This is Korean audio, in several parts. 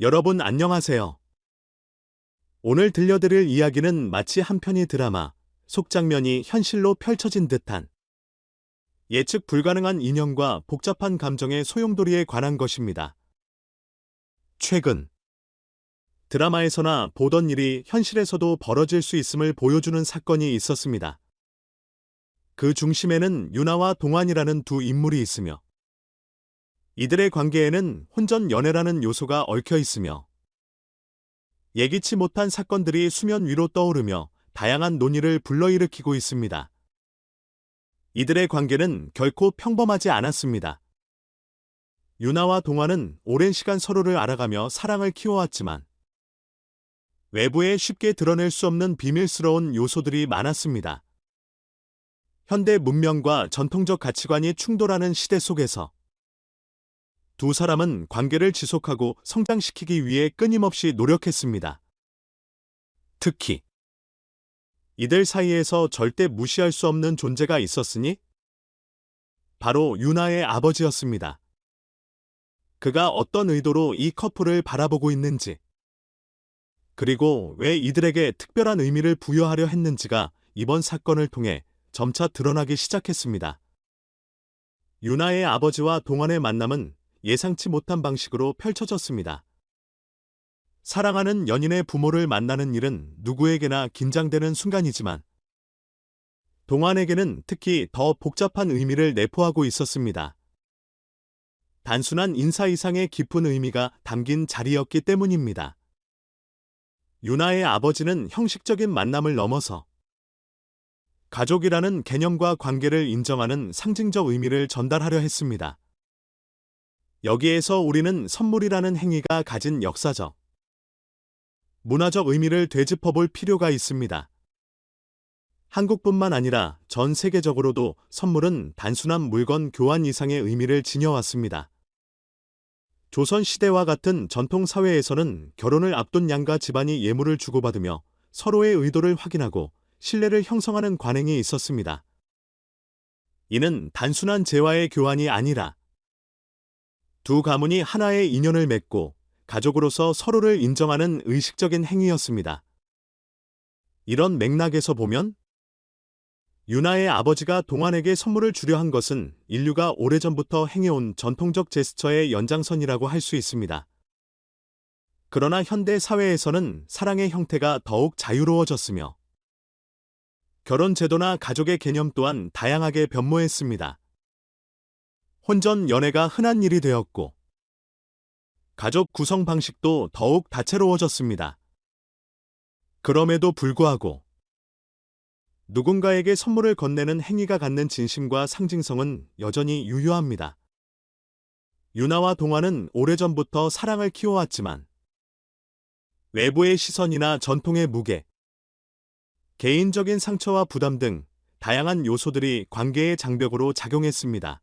여러분 안녕하세요. 오늘 들려드릴 이야기는 마치 한 편의 드라마, 속 장면이 현실로 펼쳐진 듯한 예측 불가능한 인연과 복잡한 감정의 소용돌이에 관한 것입니다. 최근 드라마에서나 보던 일이 현실에서도 벌어질 수 있음을 보여주는 사건이 있었습니다. 그 중심에는 유나와 동환이라는 두 인물이 있으며 이들의 관계에는 혼전 연애라는 요소가 얽혀 있으며 예기치 못한 사건들이 수면 위로 떠오르며 다양한 논의를 불러일으키고 있습니다. 이들의 관계는 결코 평범하지 않았습니다. 유나와 동환은 오랜 시간 서로를 알아가며 사랑을 키워왔지만 외부에 쉽게 드러낼 수 없는 비밀스러운 요소들이 많았습니다. 현대 문명과 전통적 가치관이 충돌하는 시대 속에서 두 사람은 관계를 지속하고 성장시키기 위해 끊임없이 노력했습니다. 특히 이들 사이에서 절대 무시할 수 없는 존재가 있었으니 바로 유나의 아버지였습니다. 그가 어떤 의도로 이 커플을 바라보고 있는지, 그리고 왜 이들에게 특별한 의미를 부여하려 했는지가 이번 사건을 통해 점차 드러나기 시작했습니다. 유나의 아버지와 동환의 만남은 예상치 못한 방식으로 펼쳐졌습니다. 사랑하는 연인의 부모를 만나는 일은 누구에게나 긴장되는 순간이지만 동환에게는 특히 더 복잡한 의미를 내포하고 있었습니다. 단순한 인사 이상의 깊은 의미가 담긴 자리였기 때문입니다. 유나의 아버지는 형식적인 만남을 넘어서 가족이라는 개념과 관계를 인정하는 상징적 의미를 전달하려 했습니다. 여기에서 우리는 선물이라는 행위가 가진 역사적, 문화적 의미를 되짚어 볼 필요가 있습니다. 한국뿐만 아니라 전 세계적으로도 선물은 단순한 물건 교환 이상의 의미를 지녀왔습니다. 조선시대와 같은 전통 사회에서는 결혼을 앞둔 양가 집안이 예물을 주고받으며 서로의 의도를 확인하고 신뢰를 형성하는 관행이 있었습니다. 이는 단순한 재화의 교환이 아니라 두 가문이 하나의 인연을 맺고 가족으로서 서로를 인정하는 의식적인 행위였습니다. 이런 맥락에서 보면 유나의 아버지가 동환에게 선물을 주려 한 것은 인류가 오래전부터 행해온 전통적 제스처의 연장선이라고 할 수 있습니다. 그러나 현대 사회에서는 사랑의 형태가 더욱 자유로워졌으며 결혼 제도나 가족의 개념 또한 다양하게 변모했습니다. 혼전 연애가 흔한 일이 되었고 가족 구성 방식도 더욱 다채로워졌습니다. 그럼에도 불구하고 누군가에게 선물을 건네는 행위가 갖는 진심과 상징성은 여전히 유효합니다. 유나와 동환은 오래전부터 사랑을 키워왔지만 외부의 시선이나 전통의 무게, 개인적인 상처와 부담 등 다양한 요소들이 관계의 장벽으로 작용했습니다.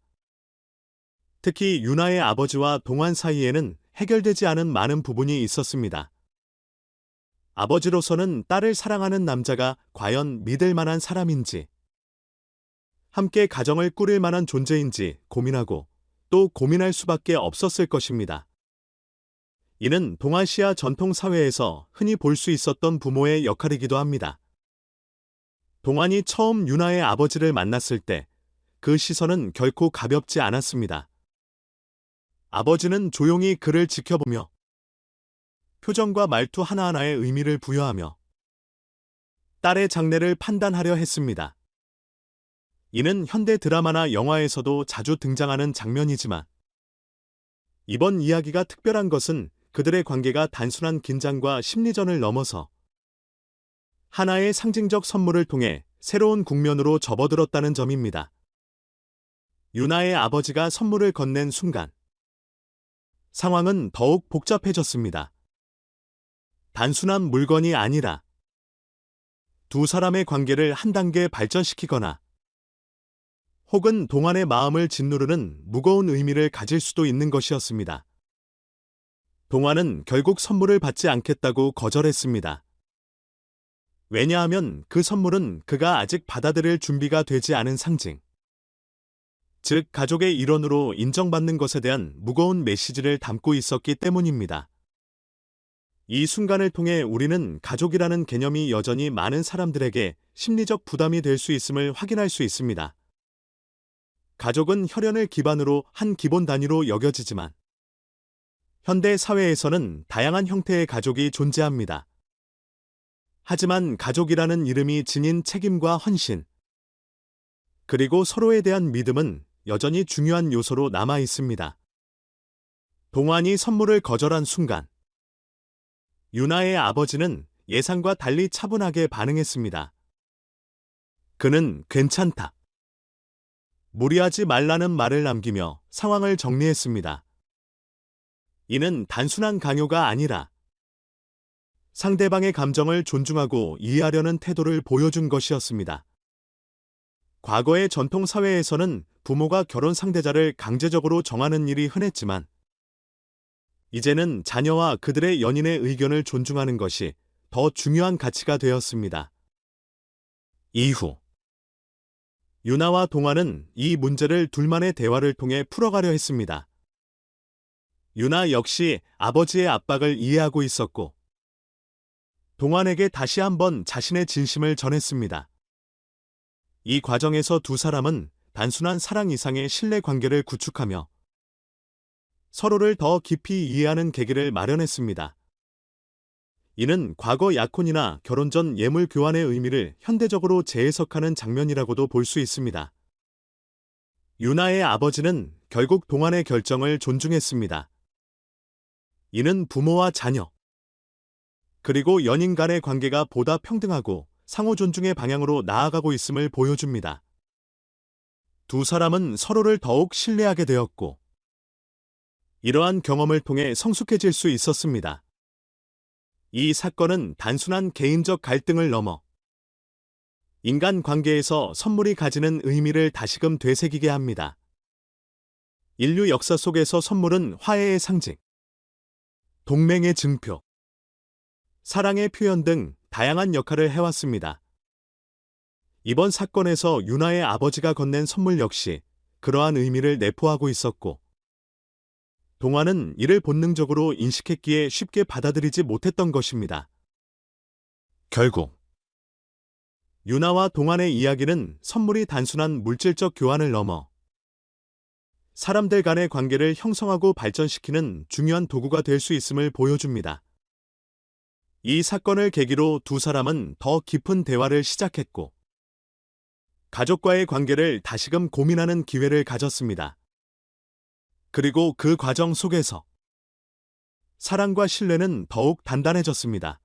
특히 유나의 아버지와 동환 사이에는 해결되지 않은 많은 부분이 있었습니다. 아버지로서는 딸을 사랑하는 남자가 과연 믿을 만한 사람인지, 함께 가정을 꾸릴 만한 존재인지 고민하고 또 고민할 수밖에 없었을 것입니다. 이는 동아시아 전통 사회에서 흔히 볼 수 있었던 부모의 역할이기도 합니다. 동환이 처음 유나의 아버지를 만났을 때 그 시선은 결코 가볍지 않았습니다. 아버지는 조용히 그를 지켜보며 표정과 말투 하나하나에 의미를 부여하며 딸의 장래를 판단하려 했습니다. 이는 현대 드라마나 영화에서도 자주 등장하는 장면이지만 이번 이야기가 특별한 것은 그들의 관계가 단순한 긴장과 심리전을 넘어서 하나의 상징적 선물을 통해 새로운 국면으로 접어들었다는 점입니다. 유나의 아버지가 선물을 건넨 순간 상황은 더욱 복잡해졌습니다. 단순한 물건이 아니라 두 사람의 관계를 한 단계 발전시키거나 혹은 동환의 마음을 짓누르는 무거운 의미를 가질 수도 있는 것이었습니다. 동환은 결국 선물을 받지 않겠다고 거절했습니다. 왜냐하면 그 선물은 그가 아직 받아들일 준비가 되지 않은 상징, 즉 가족의 일원으로 인정받는 것에 대한 무거운 메시지를 담고 있었기 때문입니다. 이 순간을 통해 우리는 가족이라는 개념이 여전히 많은 사람들에게 심리적 부담이 될 수 있음을 확인할 수 있습니다. 가족은 혈연을 기반으로 한 기본 단위로 여겨지지만 현대 사회에서는 다양한 형태의 가족이 존재합니다. 하지만 가족이라는 이름이 지닌 책임과 헌신, 그리고 서로에 대한 믿음은 여전히 중요한 요소로 남아 있습니다. 동환이 선물을 거절한 순간, 유나의 아버지는 예상과 달리 차분하게 반응했습니다. 그는 괜찮다, 무리하지 말라는 말을 남기며 상황을 정리했습니다. 이는 단순한 강요가 아니라 상대방의 감정을 존중하고 이해하려는 태도를 보여준 것이었습니다. 과거의 전통 사회에서는 부모가 결혼 상대자를 강제적으로 정하는 일이 흔했지만, 이제는 자녀와 그들의 연인의 의견을 존중하는 것이 더 중요한 가치가 되었습니다. 이후 유나와 동환은 이 문제를 둘만의 대화를 통해 풀어가려 했습니다. 유나 역시 아버지의 압박을 이해하고 있었고, 동환에게 다시 한번 자신의 진심을 전했습니다. 이 과정에서 두 사람은 단순한 사랑 이상의 신뢰 관계를 구축하며 서로를 더 깊이 이해하는 계기를 마련했습니다. 이는 과거 약혼이나 결혼 전 예물 교환의 의미를 현대적으로 재해석하는 장면이라고도 볼 수 있습니다. 유나의 아버지는 결국 동환의 결정을 존중했습니다. 이는 부모와 자녀, 그리고 연인 간의 관계가 보다 평등하고 상호 존중의 방향으로 나아가고 있음을 보여줍니다. 두 사람은 서로를 더욱 신뢰하게 되었고, 이러한 경험을 통해 성숙해질 수 있었습니다. 이 사건은 단순한 개인적 갈등을 넘어 인간 관계에서 선물이 가지는 의미를 다시금 되새기게 합니다. 인류 역사 속에서 선물은 화해의 상징, 동맹의 증표, 사랑의 표현 등 다양한 역할을 해왔습니다. 이번 사건에서 유나의 아버지가 건넨 선물 역시 그러한 의미를 내포하고 있었고, 동환은 이를 본능적으로 인식했기에 쉽게 받아들이지 못했던 것입니다. 결국 유나와 동환의 이야기는 선물이 단순한 물질적 교환을 넘어 사람들 간의 관계를 형성하고 발전시키는 중요한 도구가 될 수 있음을 보여줍니다. 이 사건을 계기로 두 사람은 더 깊은 대화를 시작했고, 가족과의 관계를 다시금 고민하는 기회를 가졌습니다. 그리고 그 과정 속에서 사랑과 신뢰는 더욱 단단해졌습니다.